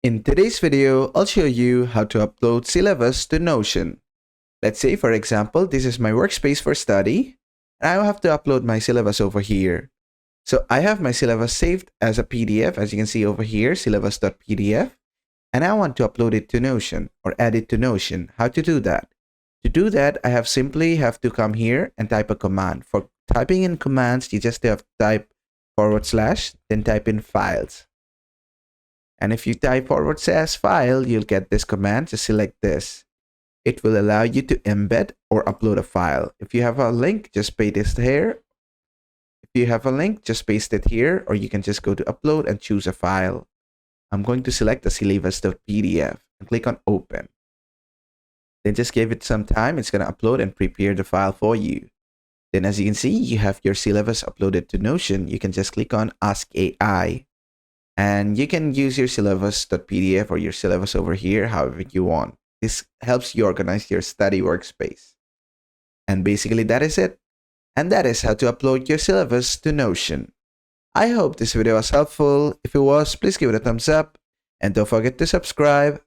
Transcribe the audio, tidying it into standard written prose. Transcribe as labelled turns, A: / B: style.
A: In today's video, I'll show you how to upload Syllabus to Notion. Let's say, for example, this is my workspace for study, and I will have to upload my syllabus over here. So I have my syllabus saved as a PDF, as you can see over here, syllabus.pdf, and I want to upload it to Notion or add it to Notion. How to do that? To do that, I simply have to come here and type a command. For typing in commands, you just have to type /, then type in files. And if you type /file, you'll get this command. Just select this. It will allow you to embed or upload a file. If you have a link, just paste this here. If you have a link, just paste it here, or you can just go to upload and choose a file. I'm going to select the syllabus.pdf and click on open. Then just give it some time. It's going to upload and prepare the file for you. Then as you can see, you have your syllabus uploaded to Notion. You can just click on Ask AI. And you can use your syllabus.pdf or your syllabus over here, however you want. This helps you organize your study workspace. And basically that is it. And that is how to upload your syllabus to Notion. I hope this video was helpful. If it was, please give it a thumbs up. And don't forget to subscribe.